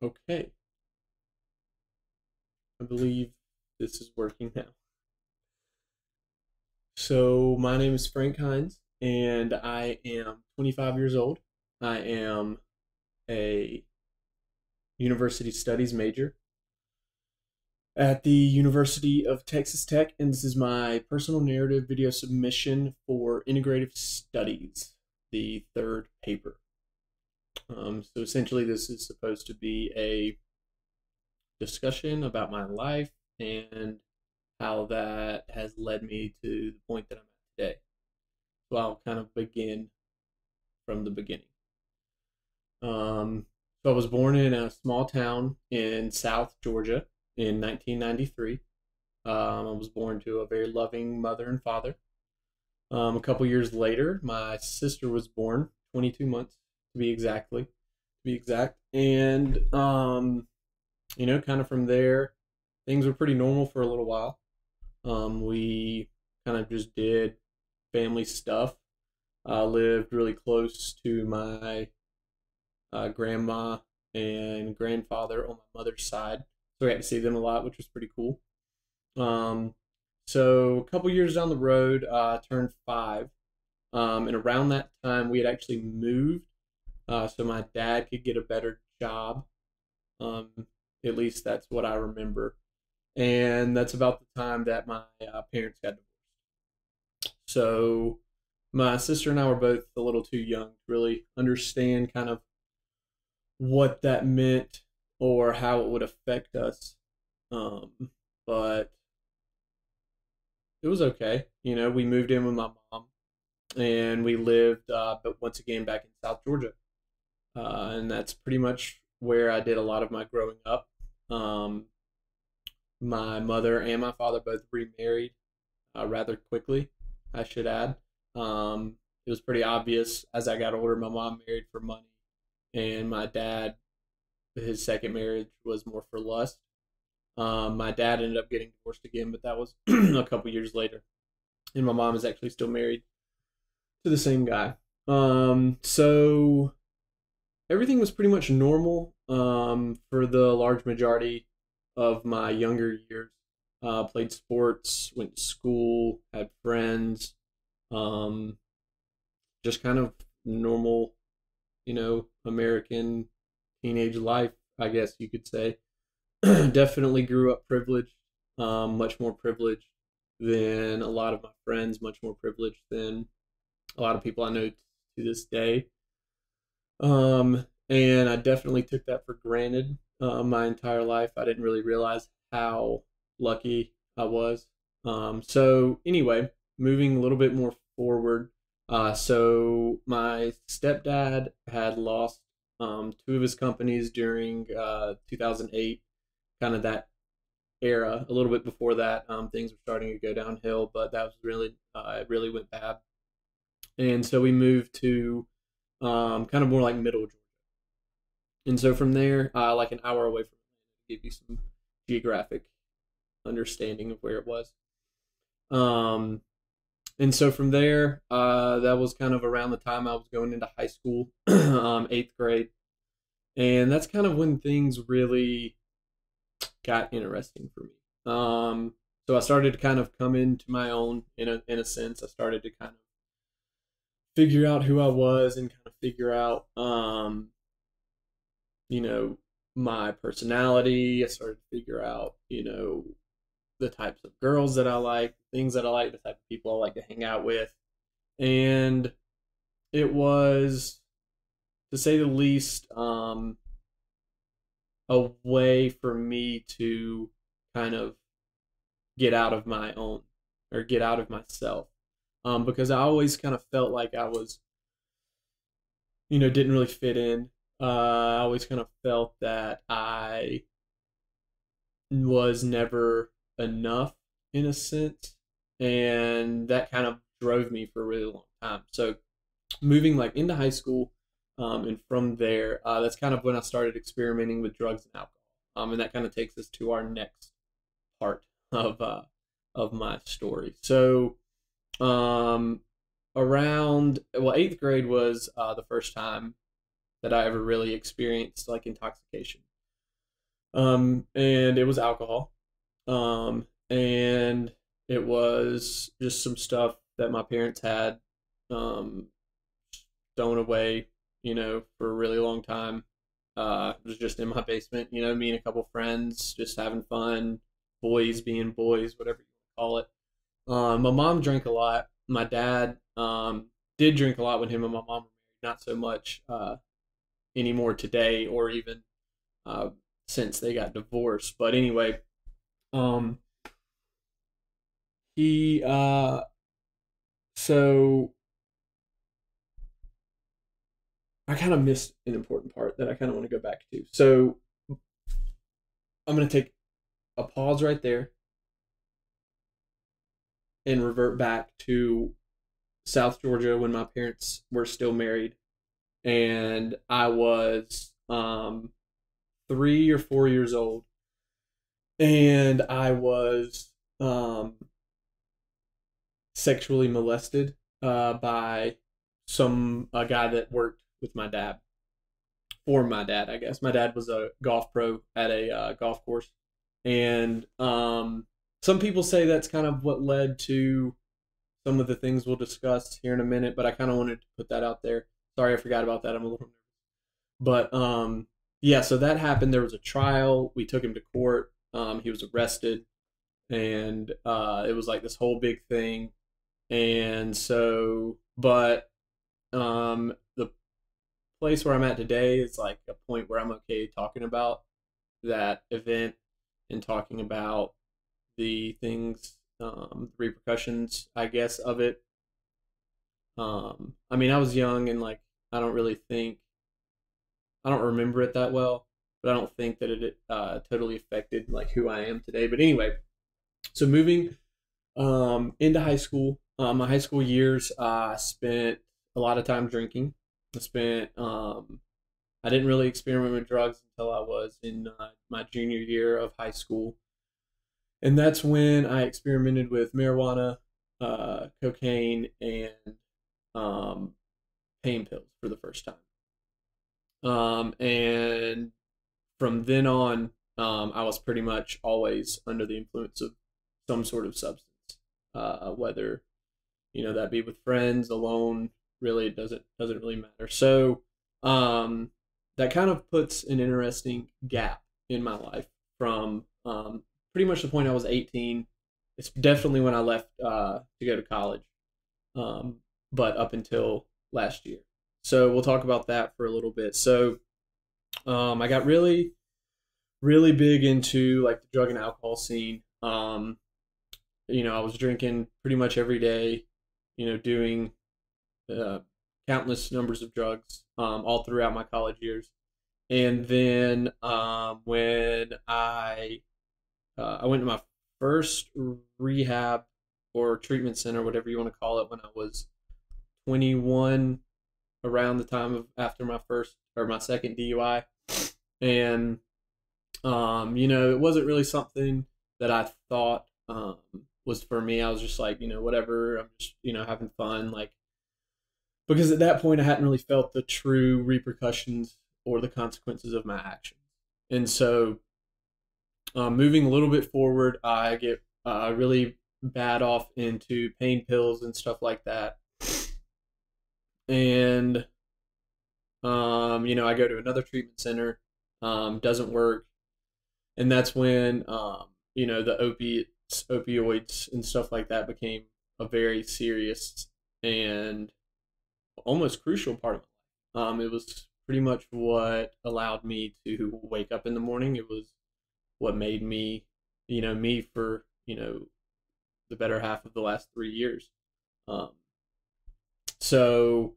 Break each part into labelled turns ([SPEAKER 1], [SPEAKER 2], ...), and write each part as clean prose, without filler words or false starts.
[SPEAKER 1] Okay, I believe this is working now. So, my name is Frank Hines, and I am 25 years old. I am a university studies major at the University of Texas Tech, and this is my personal narrative video submission for Integrative Studies, the third paper. So, essentially, this is supposed to be a discussion about my life and how that has led me to the point that I'm at today. So I'll kind of begin from the beginning. So I was born in a small town in South Georgia in 1993. I was born to a very loving mother and father. A couple years later, my sister was born, 22 months to be exact, and kind of from there, things were pretty normal for a little while. We kind of just did family stuff. Lived really close to my grandma and grandfather on my mother's side, so I got to see them a lot, which was pretty cool. Um, so a couple years down the road, I turned 5, and around that time, we had actually moved, so my dad could get a better job. Um, at least that's what I remember, and that's about the time that my parents got divorced. So my sister and I were both a little too young to really understand kind of what that meant or how it would affect us. But it was okay. We moved in with my mom and we lived, but once again, back in South Georgia. And that's pretty much where I did a lot of my growing up. Um, my mother and my father both remarried rather quickly, I should add. It was pretty obvious as I got older. My mom married for money, and my dad, his second marriage was more for lust. My dad ended up getting divorced again, but that was a couple years later. And my mom is actually still married to the same guy. So everything was pretty much normal for the large majority of my younger years. Played sports, went to school, had friends, um, just kind of normal, American teenage life, I guess you could say. Definitely grew up privileged, much more privileged than a lot of my friends, much more privileged than a lot of people I know to this day. And I definitely took that for granted my entire life. I didn't really realize how lucky I was. So anyway, moving a little bit more forward. So my stepdad had lost 2 of his companies during 2008, kind of that era. A little bit before that, things were starting to go downhill, but that was really it really went bad. And so we moved to kind of more like middle Georgia. And so from there, like an hour away from it, to give you some geographic understanding of where it was. Um, and so from there, that was kind of around the time I was going into high school, 8th grade. And that's kind of when things really got interesting for me. So I started to kind of come into my own in a sense. I started to kind of figure out who I was and kind of figure out, you know, my personality. I started to figure out, the types of girls that I like, things that I like, the type of people I like to hang out with. And it was, to say the least, a way for me to kind of get out of my own or get out of myself. Because I always kind of felt like I was, didn't really fit in. I always kind of felt that I was never enough in a sense. And that kind of drove me for a really long time. So moving like into high school, and from there, that's kind of when I started experimenting with drugs and alcohol. And that kind of takes us to our next part of my story. So, around 8th grade was the first time that I ever really experienced like intoxication. And it was alcohol. And it was just some stuff that my parents had um, thrown away, for a really long time. It was just in my basement, me and a couple friends just having fun, boys being boys, whatever you call it. My mom drank a lot. My dad did drink a lot when him and my mom were married, not so much anymore today or even uh, since they got divorced. But anyway, um, he, so I kind of missed an important part that I kind of want to go back to. So I'm going to take a pause right there and revert back to South Georgia when my parents were still married, and I was 3 or 4 years old, and I was sexually molested by a guy that worked with my dad, for my dad, I guess. My dad was a golf pro at a golf course, and some people say that's kind of what led to some of the things we'll discuss here in a minute. But I kind of wanted to put that out there. Sorry, I forgot about that. I'm a little nervous, but yeah. So that happened. There was a trial. We took him to court. He was arrested, and it was like this whole big thing. And so, but the place where I'm at today is like a point where I'm okay talking about that event and talking about the things, the repercussions, I guess, of it. I mean, I was young and like I don't really think I don't remember it that well, but I don't think that it totally affected like who I am today. But anyway, so moving into high school, my high school years, I spent a lot of time drinking. I didn't really experiment with drugs until I was in my junior year of high school. And that's when I experimented with marijuana, cocaine, and um, pain pills for the first time. And from then on, I was pretty much always under the influence of some sort of substance, whether that be with friends, alone. Really, it doesn't really matter. So that kind of puts an interesting gap in my life from pretty much the point I was 18. It's definitely when I left to go to college, um, but up until last year. So we'll talk about that for a little bit. So I got really, really big into like the drug and alcohol scene. I was drinking pretty much every day, doing uh, countless numbers of drugs all throughout my college years. And then when I went to my first rehab or treatment center, whatever you want to call it, when I was 21, around the time of after my first or my second DUI, and it wasn't really something that I thought was for me. I was just like, whatever. I'm just having fun, like, because at that point I hadn't really felt the true repercussions or the consequences of my actions. And so, moving a little bit forward, I get really bad off into pain pills and stuff like that. And I go to another treatment center, doesn't work, and that's when the opioids and stuff like that became a very serious and almost crucial part of my life. It was pretty much what allowed me to wake up in the morning. It was what made me, me for the better half of the last 3 years. Um, so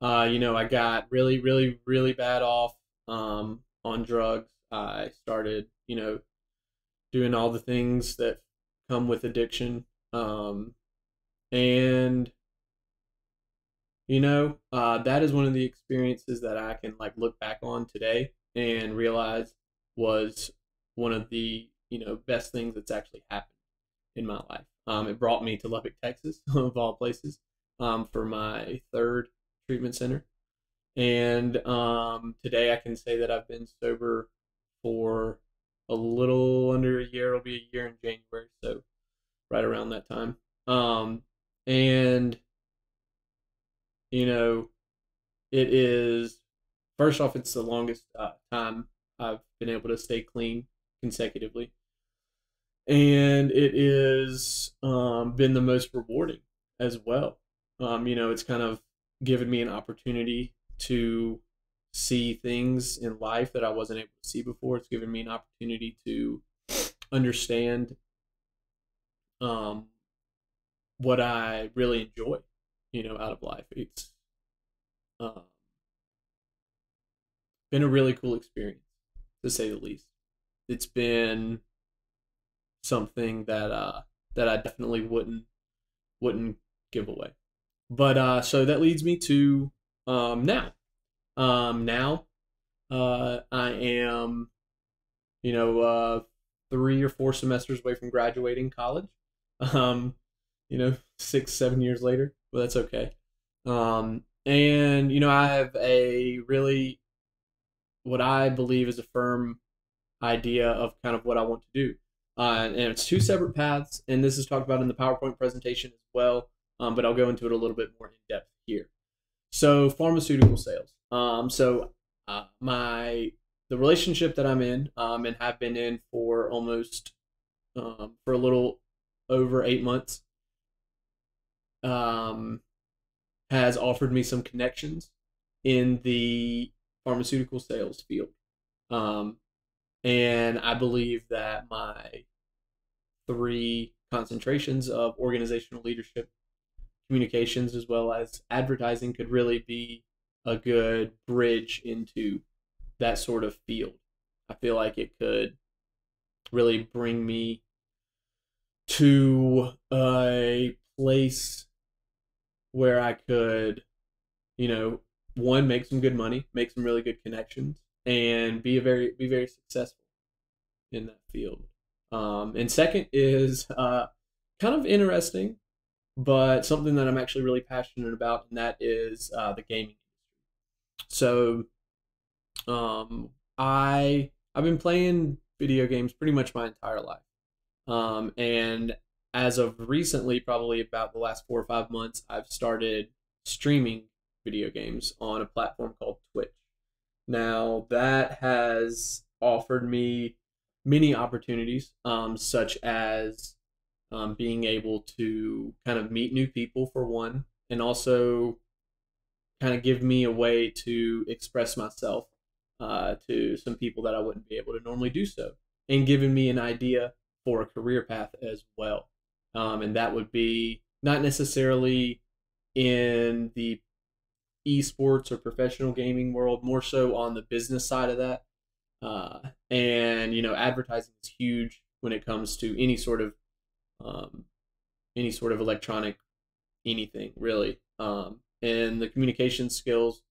[SPEAKER 1] I got really, really, really bad off on drugs. I started, doing all the things that come with addiction. And that is one of the experiences that I can like look back on today and realize was one of the best things that's actually happened in my life. It brought me to Lubbock, Texas, of all places, for my third treatment center. And today I can say that I've been sober for a little under a year. It'll be a year in January, so right around that time. And you know, it is first off, it's the longest time I've been able to stay clean consecutively, and it is been the most rewarding as well. It's kind of given me an opportunity to see things in life that I wasn't able to see before. It's given me an opportunity to understand um, what I really enjoy, out of life. It's uh, been a really cool experience, to say the least. It's been something that I definitely wouldn't give away. But so that leads me to now. Now I am, you know, 3 or 4 semesters away from graduating college. Um, 6, 7 years later, but that's okay. And I have a really what I believe is a firm idea of kind of what I want to do. And it's 2 separate paths, and this is talked about in the PowerPoint presentation as well. But I'll go into it a little bit more in depth here. So pharmaceutical sales. My the relationship that I'm in and have been in for almost for a little over 8 months um, has offered me some connections in the pharmaceutical sales field. Um, and I believe that my 3 concentrations of organizational leadership, communications, as well as advertising could really be a good bridge into that sort of field. I feel like it could really bring me to a place where I could, one, make some good money, make some really good connections, and be very successful in that field. And second is kind of interesting, but something that I'm actually really passionate about, and that is the gaming industry. So I've been playing video games pretty much my entire life. And as of recently, probably about the last 4 or 5 months, I've started streaming video games on a platform called Twitch. Now, that has offered me many opportunities, such as being able to kind of meet new people, for one, and also kind of give me a way to express myself to some people that I wouldn't be able to normally do so, and giving me an idea for a career path as well. And that would be not necessarily in the esports or professional gaming world, more so on the business side of that. And advertising is huge when it comes to um, any sort of electronic anything really. And the communication skills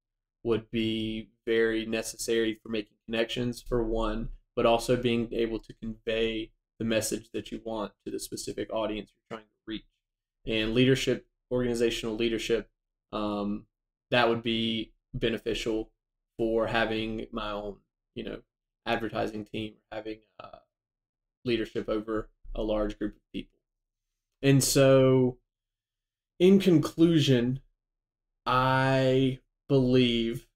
[SPEAKER 1] would be very necessary for making connections, for one, but also being able to convey the message that you want to the specific audience you're trying to reach. And leadership, organizational leadership, that would be beneficial for having my own, advertising team, having leadership over a large group of people. And so, in conclusion, I believe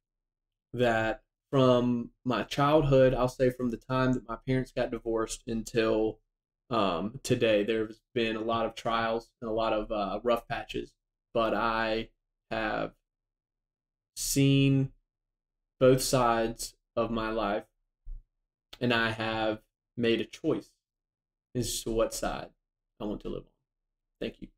[SPEAKER 1] that from my childhood, I'll say from the time that my parents got divorced until today, there's been a lot of trials and a lot of rough patches, but I have seen both sides of my life, and I have made a choice as to what side I want to live on. Thank you.